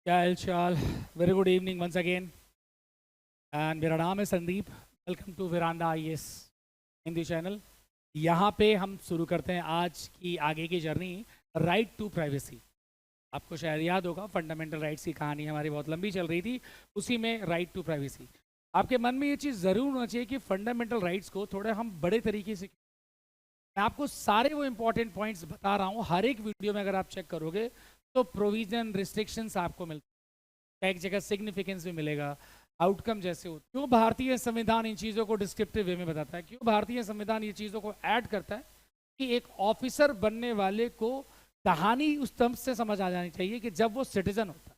क्या हाल चाल। Very good evening once again. And मेरा नाम है Sandeep. Welcome to veranda IAS Hindi channel. यहाँ पे हम शुरू करते हैं आज की आगे की जर्नी, राइट टू प्राइवेसी। आपको शायद याद होगा, फंडामेंटल राइट्स की कहानी हमारी बहुत लंबी चल रही थी, उसी में राइट टू प्राइवेसी। आपके मन में ये चीज़ ज़रूर होना चाहिए कि फंडामेंटल राइट्स को थोड़े हम बड़े तरीके से, मैं आपको सारे वो इंपॉर्टेंट पॉइंट्स बता रहा हूँ। हर एक वीडियो में अगर आप चेक करोगे तो प्रोविजन रिस्ट्रिक्शंस आपको मिलते, एक जगह सिग्निफिकेंस भी मिलेगा, आउटकम जैसे हो। क्यों भारतीय संविधान इन चीज़ों को डिस्क्रिप्टिव वे में बताता है, क्यों भारतीय संविधान ये चीज़ों को ऐड करता है कि एक ऑफिसर बनने वाले को कहानी उस तम से समझ आ जानी चाहिए कि जब वो सिटीजन होता है।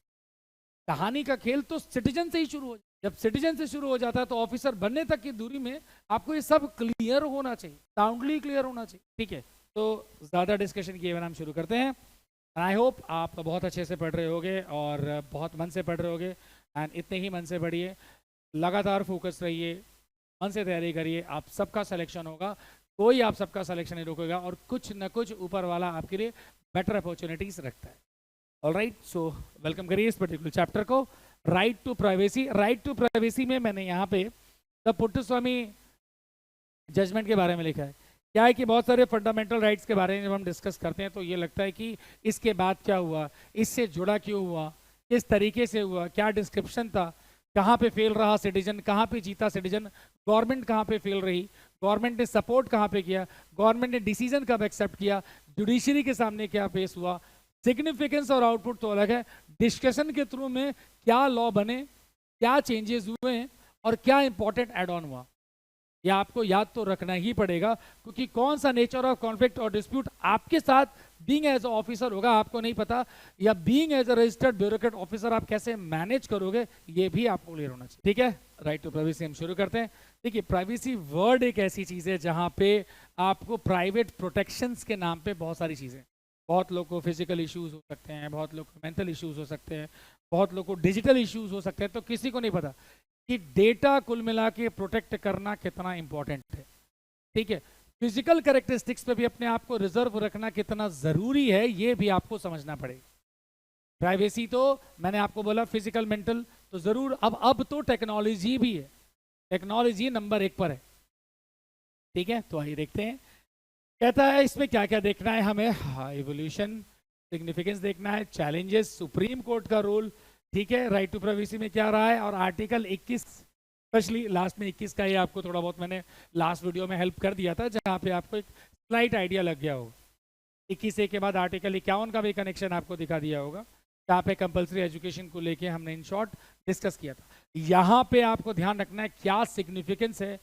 कहानी का खेल तो सिटीजन से ही शुरू हो, जब सिटीजन से शुरू हो जाता है तो ऑफिसर बनने तक की दूरी में आपको ये सब क्लियर होना चाहिए, साउंडली क्लियर होना चाहिए। ठीक है, तो ज़्यादा डिस्कशन किए बिना हम शुरू करते हैं। आई होप आप बहुत अच्छे से पढ़ रहे होगे और बहुत मन से पढ़ रहे होगे। एंड इतने ही मन से पढ़िए, लगातार फोकस रहिए, मन से तैयारी करिए, आप सबका सिलेक्शन होगा। कोई आप सबका सिलेक्शन नहीं रोकेगा और कुछ न कुछ ऊपर वाला आपके लिए बेटर अपॉर्चुनिटीज रखता है। ऑलराइट, सो वेलकम करिए इस पर्टिकुलर चैप्टर को, right to privacy. Right to privacy में मैंने यहाँ पे द पुट्टस्वामी जजमेंट के बारे में लिखा है। क्या है कि बहुत सारे फंडामेंटल राइट्स के बारे में जब हम डिस्कस करते हैं तो ये लगता है कि इसके बाद क्या हुआ, इससे जुड़ा क्यों हुआ, किस तरीके से हुआ, क्या डिस्क्रिप्शन था, कहाँ पे फेल रहा सिटीजन, कहाँ पे जीता सिटीजन, गवर्नमेंट कहाँ पे फेल रही, गवर्नमेंट ने सपोर्ट कहाँ पे किया, गवर्नमेंट ने डिसीजन कब एक्सेप्ट किया, जुडिशरी के सामने क्या पेश हुआ। सिग्निफिकेंस और आउटपुट तो अलग है, डिस्कशन के थ्रू में क्या लॉ बने, क्या चेंजेस हुए हैं और क्या इंपॉर्टेंट एड ऑन हुआ, ये आपको याद तो रखना ही पड़ेगा। क्योंकि कौन सा नेचर ऑफ कॉन्फ्लिक्ट और डिस्प्यूट आपके साथ बीइंग एज ऑफिसर होगा आपको नहीं पता, या being as a registered bureaucrat officer आप कैसे मैनेज करोगे ये भी आपको क्लियर होना चाहिए। ठीक है, राइट टू प्राइवेसी हम शुरू करते हैं। देखिए, प्राइवेसी वर्ड एक ऐसी चीज है जहां पे आपको प्राइवेट प्रोटेक्शंस के नाम पे बहुत सारी चीजें, बहुत लोग को फिजिकल इश्यूज हो सकते हैं, बहुत लोग को मेंटल इश्यूज हो सकते हैं, बहुत लोग को डिजिटल इश्यूज हो सकते हैं, तो किसी को नहीं पता कि डेटा कुल मिला के प्रोटेक्ट करना कितना इंपॉर्टेंट है। ठीक है, फिजिकल कैरेक्टरिस्टिक्स पे भी अपने आप को रिजर्व रखना कितना जरूरी है ये भी आपको समझना पड़ेगा। प्राइवेसी तो मैंने आपको बोला फिजिकल मेंटल तो जरूर, अब तो टेक्नोलॉजी भी है, टेक्नोलॉजी नंबर 1 पर है। ठीक है, तो आइए देखते हैं कहता है इसमें क्या क्या देखना है हमें। हाँ, इवोल्यूशन, सिग्निफिकेंस देखना है, चैलेंजेस, सुप्रीम कोर्ट का रोल, ठीक है, राइट टू प्राइवेसी में क्या रहा है, और आर्टिकल 21, स्पेशली लास्ट में 21 का ये आपको थोड़ा बहुत मैंने लास्ट वीडियो में हेल्प कर दिया था जहां पे आपको एक स्लाइट आइडिया लग गया हो। 21 के बाद आर्टिकल 51 का भी कनेक्शन आपको दिखा दिया होगा, जहाँ पे कंपलसरी एजुकेशन को लेके हमने इन शॉर्ट डिस्कस किया था। यहाँ पे आपको ध्यान रखना है क्या सिग्निफिकेंस है,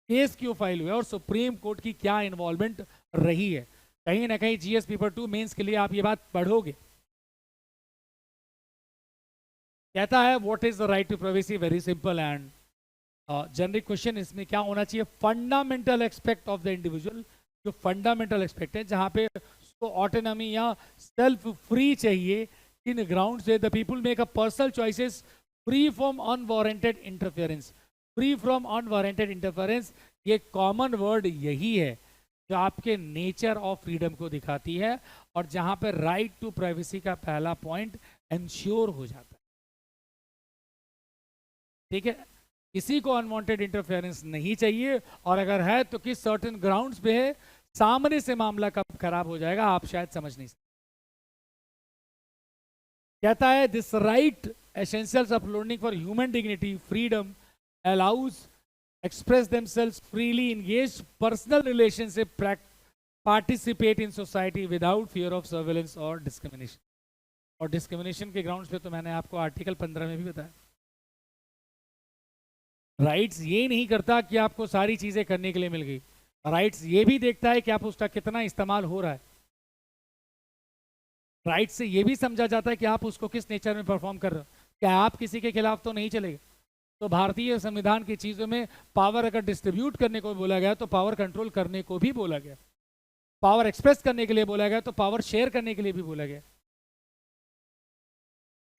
केस क्यों फाइल हुआ और सुप्रीम कोर्ट की क्या इन्वॉल्वमेंट रही है। कहीं ना कहीं जीएस पेपर 2 मेंस के लिए आप ये बात पढ़ोगे। कहता है what is the right to privacy, very simple and generic question. इसमें क्या होना चाहिए, fundamental expect of the individual, जो फंडामेंटल एक्सपेक्ट है जहां पे उसको ऑटोनॉमी या सेल्फ फ्री चाहिए, इन ग्राउंड से the people make a personal choices free from unwarranted interference. Free from unwarranted interference, ये कॉमन वर्ड यही है जो आपके नेचर ऑफ फ्रीडम को दिखाती है और जहां पर राइट टू प्राइवेसी का पहला पॉइंट इंश्योर हो जाता है। ठीक है, किसी को अनवांटेड इंटरफेरेंस नहीं चाहिए, और अगर है तो किस सर्टेन ग्राउंड्स पे है, सामने से मामला कब खराब हो जाएगा आप शायद समझ नहीं सकते। कहता है this right essentials uploading for human dignity freedom allows express themselves freely, engage personal relationship, participate in society without fear of surveillance or discrimination। और डिस्क्रिमिनेशन के ग्राउंड्स पे तो मैंने आपको आर्टिकल 15 में भी बताया। राइट्स ये नहीं करता कि आपको सारी चीजें करने के लिए मिल गई, राइट्स ये भी देखता है कि आप उसका कितना इस्तेमाल हो रहा है। राइट्स से ये भी समझा जाता है कि आप उसको किस नेचर में परफॉर्म कर रहे हो, क्या आप किसी के खिलाफ तो नहीं चलेगा। तो भारतीय संविधान की चीजों में पावर अगर डिस्ट्रीब्यूट करने को बोला गया तो पावर कंट्रोल करने को भी बोला गया, पावर एक्सप्रेस करने के लिए बोला गया तो पावर शेयर करने के लिए भी बोला गया।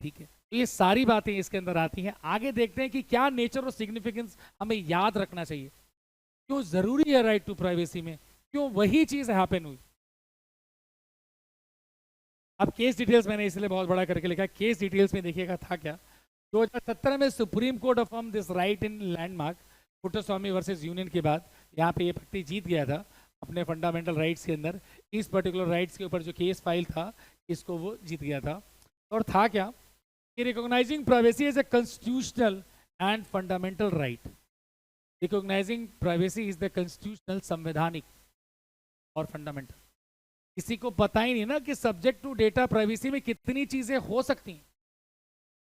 ठीक है, तो ये सारी बातें इसके अंदर आती हैं। आगे देखते हैं कि क्या नेचर और सिग्निफिकेंस हमें याद रखना चाहिए, क्यों जरूरी है राइट टू प्राइवेसी में, क्यों वही चीज हैपन हुई। अब केस डिटेल्स मैंने इसलिए बहुत बड़ा करके लिखा, केस डिटेल्स में देखिएगा था क्या। 2017 में supreme court affirm this right in landmark Puttaswamy versus union के बाद यहाँ पे ये पार्टी जीत गया था अपने फंडामेंटल राइट्स के अंदर। इस पर्टिकुलर राइट्स के ऊपर जो केस फाइल था इसको वो जीत गया था। और था क्या कि recognising privacy as a constitutional and fundamental right. Recognising privacy is the constitutional, संवैधानिक और फंडामेंटल। किसी को पता ही नहीं ना कि सब्जेक्ट टू डेटा प्राइवेसी में कितनी चीजें हो सकती हैं,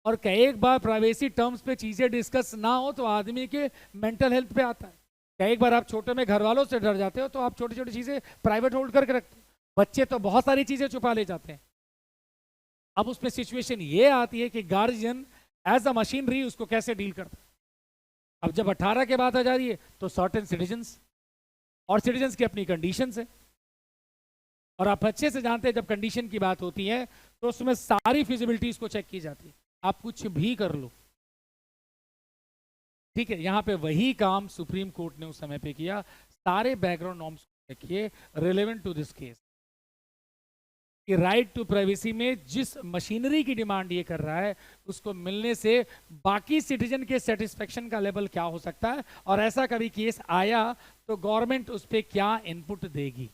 और कई बार प्राइवेसी टर्म्स पे चीजें डिस्कस ना हो तो आदमी के मेंटल हेल्थ पे आता है। कई बार आप छोटे में घर वालों से डर जाते हो तो आप छोटी छोटी चीजें प्राइवेट होल्ड करके रखते हो। बच्चे तो बहुत सारी चीजें छुपा ले जाते हैं। अब उसमें सिचुएशन ये आती है कि गार्जियन एज अ मशीनरी उसको कैसे डील करता है। अब जब 18 के बाद आ जा रही है तो सर्टेन सिटीजन्स, और सिटीजन्स की अपनी कंडीशंस है, और आप अच्छे से जानते हैं जब कंडीशन की बात होती है तो उसमें सारी फिजिबिलिटीज को चेक की जाती है। आप कुछ भी कर लो, ठीक है। यहां पे वही काम सुप्रीम कोर्ट ने उस समय पे किया। सारे बैकग्राउंड नॉर्म्स देखिए रिलेवेंट टू दिस केस, कि राइट टू प्राइवेसी में जिस मशीनरी की डिमांड ये कर रहा है उसको मिलने से बाकी सिटीजन के सेटिस्फेक्शन का लेवल क्या हो सकता है, और ऐसा कभी केस आया तो गवर्नमेंट उस पर क्या इनपुट देगी।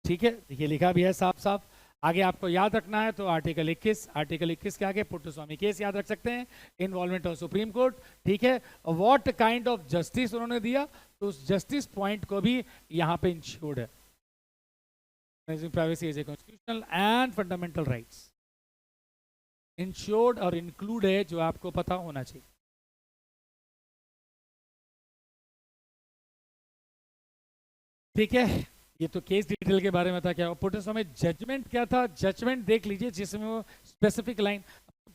ठीक है, ये लिखा भी है साफ साफ। आगे आपको याद रखना है तो आर्टिकल 21 के आगे पुट्टास्वामी केस याद रख सकते हैं, इन्वॉल्वमेंट ऑफ सुप्रीम कोर्ट। ठीक है, व्हाट काइंड ऑफ जस्टिस उन्होंने दिया, तो उस जस्टिस पॉइंट को भी यहां पे इंश्योर्ड है। Privacy is a constitutional and fundamental rights, insured और इंक्लूड है, जो आपको पता होना चाहिए। ठीक है, ये तो केस डिटेल के बारे में था। क्या पुट्टास्वामी जजमेंट क्या था, जजमेंट देख लीजिए जिसमें वो स्पेसिफिक लाइन,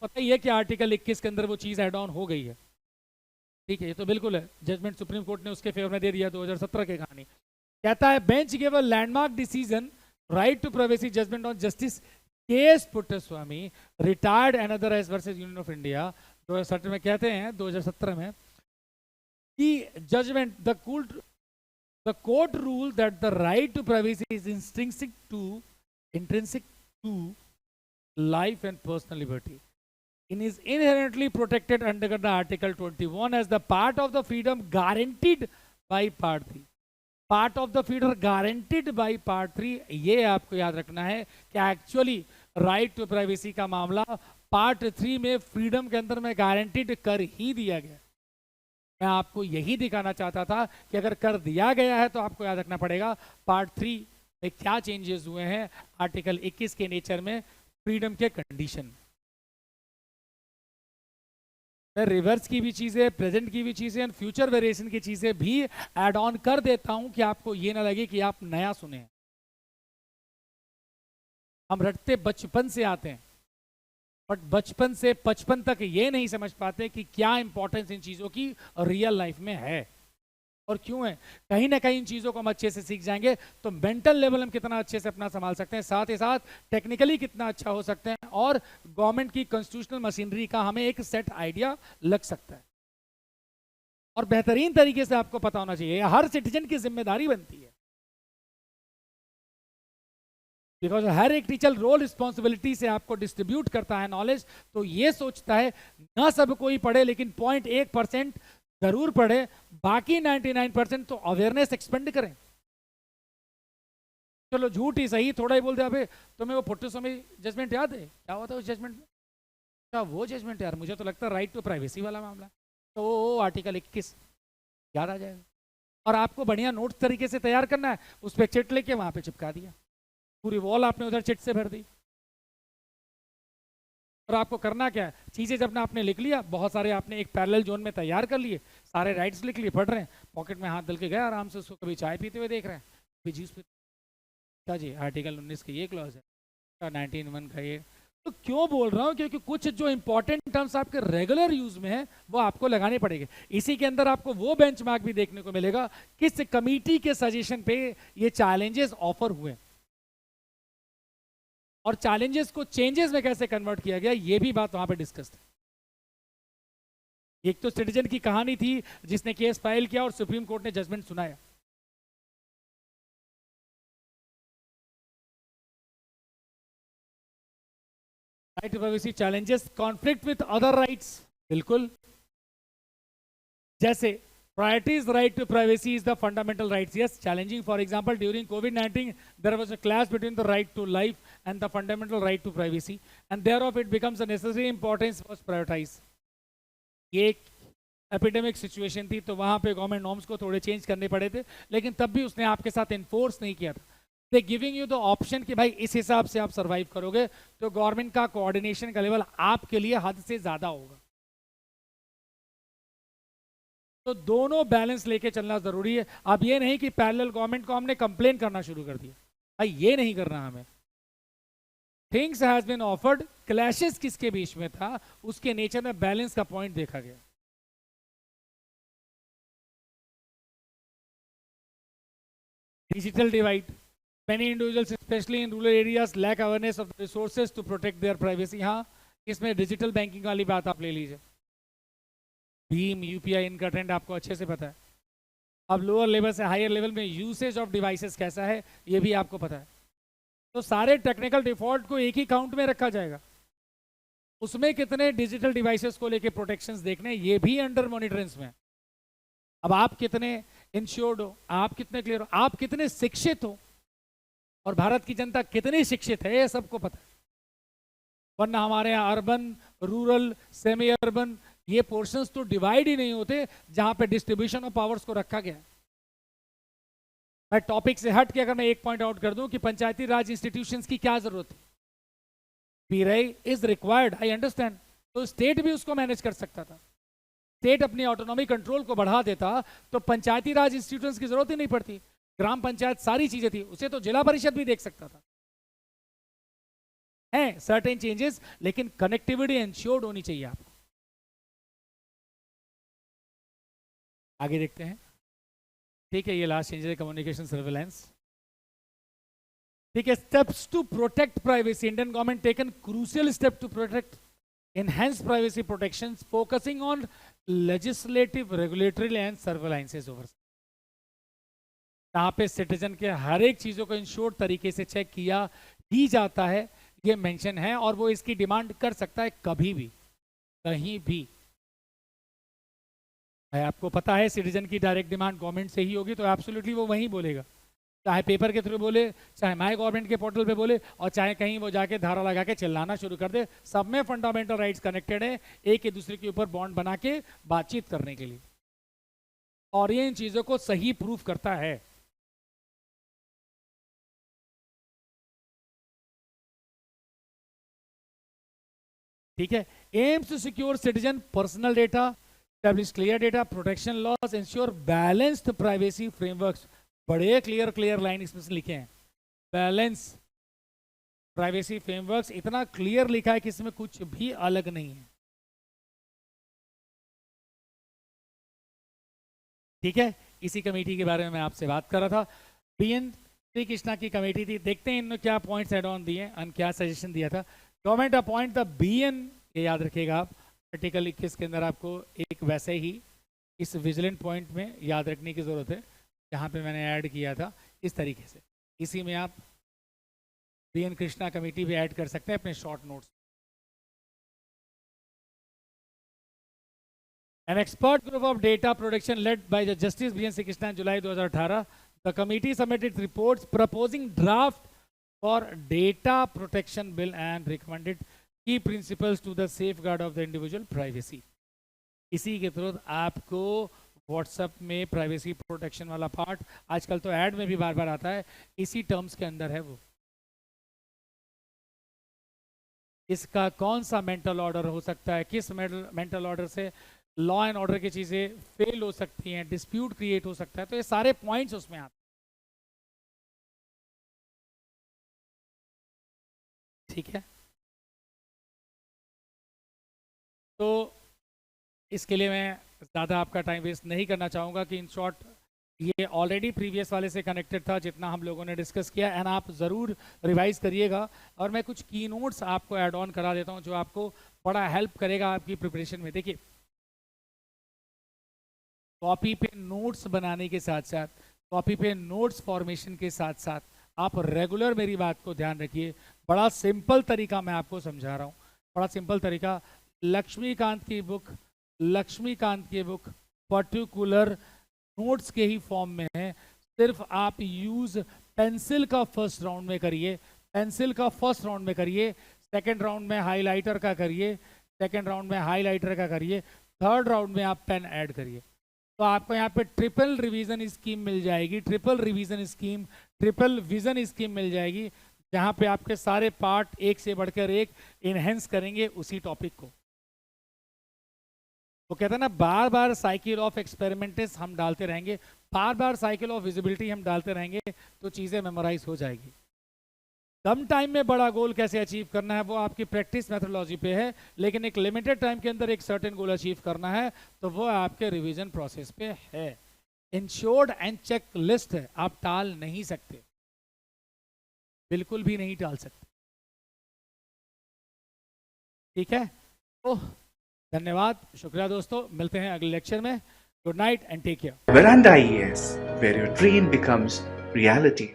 पता ही है कि आर्टिकल 21 के अंदर वो चीज एड ऑन हो गई है। ठीक है, ये तो बिल्कुल है, जजमेंट सुप्रीम कोर्ट ने उसके फेवर में दे दिया 2017 के कहानी। कहता है bench give a landmark decision right to privacy judgment on justice case Puttaswamy retired and otherwise versus union of India 2017 में। कहते हैं 2017 में कि judgment the court ruled that the right to privacy is intrinsic to life and personal liberty and is inherently protected under the Article 21 as the part of the freedom guaranteed by Part 3. Part of the freedom guaranteed by Part 3, ये आपको याद रखना है कि actually right to privacy का मामला part 3 में freedom के अंदर में गारंटीड कर ही दिया गया। मैं आपको यही दिखाना चाहता था कि अगर कर दिया गया है तो आपको याद रखना पड़ेगा पार्ट 3 में क्या चेंजेस हुए हैं आर्टिकल 21 के नेचर में फ्रीडम के कंडीशन। मैं रिवर्स की भी चीजें, प्रेजेंट की भी चीजें और फ्यूचर वेरिएशन की चीजें भी ऐड ऑन कर देता हूं कि आपको ये ना लगे कि आप नया सुने। हम रटते बचपन से आते हैं, बट बचपन से 55 तक ये नहीं समझ पाते कि क्या इंपॉर्टेंस इन चीजों की रियल लाइफ में है और क्यों है। कहीं ना कहीं इन चीजों को हम अच्छे से सीख जाएंगे तो मेंटल लेवल हम कितना अच्छे से अपना संभाल सकते हैं, साथ ही साथ टेक्निकली कितना अच्छा हो सकते हैं, और गवर्नमेंट की कॉन्स्टिट्यूशनल मशीनरी का हमें एक सेट आइडिया लग सकता है। और बेहतरीन तरीके से आपको पता होना चाहिए, हर सिटीजन की जिम्मेदारी बनती है, बिकॉज हर एक टीचर रोल रिस्पॉन्सिबिलिटी से आपको डिस्ट्रीब्यूट करता है नॉलेज। तो ये सोचता है ना सब कोई पढ़े लेकिन 0.1% जरूर पढ़े, बाकी 99% तो अवेयरनेस एक्सपेंड करें। चलो झूठ ही सही, थोड़ा ही बोल दे अबे तुम्हें वो पुट्टास्वामी जजमेंट याद है, क्या हुआ था उस जजमेंट में, क्या वो जजमेंट यार मुझे तो लगता है राइट टू प्राइवेसी वाला मामला, तो वो आर्टिकल 21 याद आ जाएगा। और आपको बढ़िया नोट्स तरीके से तैयार करना है, उस पर चिट लेके वहां पे चिपका दिया, पूरी वॉल आपने उधर चिट से भर दी। और आपको करना क्या है, चीजें जब ना आपने लिख लिया, बहुत सारे आपने एक पैरेलल जोन में तैयार कर लिए, सारे राइट्स लिख लिए, पढ़ रहे हैं, पॉकेट में हाथ डाल के गए आराम से, उसको कभी चाय पीते हुए देख रहे हैं, कभी जूस पीते। क्या जी आर्टिकल 19 का ये क्लॉज है, 19(1) का ये। तो क्यों बोल रहा हूं, क्योंकि कुछ जो इंपॉर्टेंट टर्म्स आपके रेगुलर यूज में है वो आपको लगाने पड़ेंगे। इसी के अंदर आपको वो बेंचमार्क भी देखने को मिलेगा किस कमिटी के सजेशन पे ये चैलेंजेस ऑफर हुए, और चैलेंजेस को चेंजेस में कैसे कन्वर्ट किया गया, ये भी बात वहां पे डिस्कस थी। एक तो सिटीजन की कहानी थी जिसने केस फाइल किया और सुप्रीम कोर्ट ने जजमेंट सुनाया, right to privacy challenges conflict with other rights, बिल्कुल। जैसे priorities right to privacy is the fundamental rights, yes, challenging. For example, during COVID-19 there was a clash between the right to life and the fundamental right to privacy, and thereof it becomes a necessary importance was prioritize. ये एक epidemic situation थी, तो वहां पे government norms को थोड़े change करने पड़े थे, लेकिन तब भी उसने आपके साथ इन्फोर्स नहीं किया था। They giving you the option कि भाई इस हिसाब से आप सर्वाइव करोगे, तो गवर्नमेंट का कोऑर्डिनेशन का लेवल आपके लिए हद से ज्यादा होगा। तो दोनों बैलेंस लेके चलना जरूरी है। अब ये नहीं कि पैरेलल गवर्नमेंट को हमने कंप्लेन करना शुरू कर दिया, भाई ये नहीं करना हमें। Things has been offered, clashes किसके बीच में था, उसके नेचर में बैलेंस का पॉइंट देखा गया। Digital divide, many individuals especially in rural areas lack awareness of the resources to protect their privacy। हाँ, इसमें डिजिटल बैंकिंग वाली बात आप ले लीजिए, भीम यूपीआई इनका ट्रेंड आपको अच्छे से पता है। अब लोअर लेवल से हायर लेवल में यूसेज ऑफ डिवाइसेस कैसा है ये भी आपको पता है। तो सारे टेक्निकल डिफॉल्ट को एक ही काउंट में रखा जाएगा, उसमें कितने डिजिटल डिवाइसेस को लेके प्रोटेक्शंस देखने, ये भी अंडर मॉनिटरेंस में। अब आप कितने इंश्योर्ड हो, आप कितने क्लियर हो, आप कितने शिक्षित हो, और भारत की जनता कितनी शिक्षित है ये सबको पता है। वरना हमारे यहाँ अर्बन, रूरल, सेमी अर्बन ये पोर्शंस तो डिवाइड ही नहीं होते जहां पे डिस्ट्रीब्यूशन ऑफ पावर्स को रखा गया है। मैं टॉपिक से हट के अगर मैं एक पॉइंट आउट कर दूं कि पंचायती राज इंस्टीट्यूशंस की क्या जरूरत है, पीराई इज रिक्वायर्ड, आई अंडरस्टैंड। तो स्टेट भी उसको मैनेज कर सकता था, स्टेट अपनी ऑटोनॉमी कंट्रोल को बढ़ा देता तो पंचायती राज इंस्टीट्यूशंस की जरूरत ही नहीं पड़ती। ग्राम पंचायत सारी चीजें थी, उसे तो जिला परिषद भी देख सकता था। है सर्टेन चेंजेस, लेकिन कनेक्टिविटी एंश्योर्ड होनी चाहिए आपको। आगे देखते हैं, ठीक है, ये लास्ट चेंज है कम्युनिकेशन सर्वेलेंस। ठीक है, steps to protect privacy, Indian government taken crucial step to protect enhance privacy protections focusing on legislative, regulatory and surveillances over, जहां पे सिटीजन के हर एक चीजों को इंश्योर तरीके से चेक किया ही जाता है, ये मेंशन है, और वो इसकी डिमांड कर सकता है कभी भी कहीं भी। आपको पता है सिटीजन की डायरेक्ट डिमांड गवर्नमेंट से ही होगी, तो एब्सोल्युटली वो वहीं बोलेगा, चाहे पेपर के थ्रू बोले, चाहे माय गवर्नमेंट के पोर्टल पे बोले, और चाहे कहीं वो जाके धारा लगा के चिल्लाना शुरू कर दे। सब में फंडामेंटल राइट्स कनेक्टेड है, एक एक दूसरे के ऊपर बॉन्ड बना के बातचीत करने के लिए, और ये इन चीजों को सही प्रूफ करता है। ठीक है, aims to secure citizen personal data, establish clear data protection laws, ensure balanced privacy frameworks. बड़े क्लियर लाइन इसमें से लिखे हैं, बैलेंस प्राइवेसी फ्रेमवर्क्स, इतना क्लियर लिखा है कि इसमें कुछ भी अलग नहीं है। ठीक है, इसी कमेटी के बारे में मैं आपसे बात कर रहा था। बीएन श्री कृष्णा की कमेटी थी, देखते हैं इन्होंने क्या पॉइंट्स एड ऑन दिए और क्या सजेशन दिया था। गवर्नमेंट अपॉइंट द बीएन, ये याद रखिएगा आप, आर्टिकल 21 के अंदर आपको एक वैसे ही इस विजिलेंट पॉइंट में याद रखने की जरूरत है, जहाँ पे मैंने ऐड किया था इस तरीके से। इसी में आप बीएन कृष्णा कमेटी भी ऐड कर सकते हैं अपने short notes. An expert group of data protection led by the Justice B.N. Sri Krishna in July 2018, the committee submitted reports proposing draft for data protection bill and recommended key principles to the safeguard of the individual privacy. इसी के तुरंत आपको WhatsApp में privacy protection वाला part, आजकल तो add में भी बार बार आता है, इसी टर्म्स के अंदर है वो। इसका कौन सा मेंटल ऑर्डर हो सकता है, किस मेंटल ऑर्डर से लॉ एंड ऑर्डर की चीजें फेल हो सकती हैं, डिस्प्यूट क्रिएट हो सकता है, तो ये सारे पॉइंट्स उसमें आते हैं। ठीक है, तो इसके लिए मैं ज़्यादा आपका टाइम वेस्ट नहीं करना चाहूँगा कि इन शॉर्ट ये ऑलरेडी प्रीवियस वाले से कनेक्टेड था जितना हम लोगों ने डिस्कस किया, एंड आप ज़रूर रिवाइज करिएगा, और मैं कुछ की नोट्स आपको ऐड ऑन करा देता हूँ जो आपको बड़ा हेल्प करेगा आपकी प्रिपरेशन में। देखिए, कॉपी पे नोट्स बनाने के साथ साथ, कॉपी पे नोट्स फॉर्मेशन के साथ साथ आप रेगुलर मेरी बात को ध्यान रखिए। बड़ा सिंपल तरीका मैं आपको समझा रहा हूँ, बड़ा सिंपल तरीका, लक्ष्मीकांत की बुक पर्टिकुलर नोट्स के ही फॉर्म में है। सिर्फ आप यूज पेंसिल का फर्स्ट राउंड में करिए, सेकंड राउंड में हाइलाइटर का करिए, थर्ड राउंड में आप पेन ऐड करिए। तो आपको यहाँ पे ट्रिपल विजन स्कीम मिल जाएगी, जहाँ पे आपके सारे पार्ट एक से बढ़कर एक इनहेंस करेंगे उसी टॉपिक को। वो कहते हैं ना, बार बार साइकिल ऑफ एक्सपेरिमेंट्स हम डालते रहेंगे, बार बार साइकिल ऑफ विजिबिलिटी हम डालते रहेंगे, तो चीज़ें मेमोराइज हो जाएगी। कम टाइम में बड़ा गोल कैसे अचीव करना है वो आपकी प्रैक्टिस मेथोडोलॉजी पे है, लेकिन एक लिमिटेड टाइम के अंदर एक सर्टेन गोल अचीव करना है तो वो आपके रिवीजन प्रोसेस पे है। इंश्योर्ड एंड चेक लिस्ट है, आप टाल नहीं सकते, बिल्कुल भी नहीं टाल सकते। ठीक है, तो धन्यवाद, शुक्रिया दोस्तों, मिलते हैं अगले लेक्चर में। Good night and take care. Veranda IAS, where your dream becomes reality.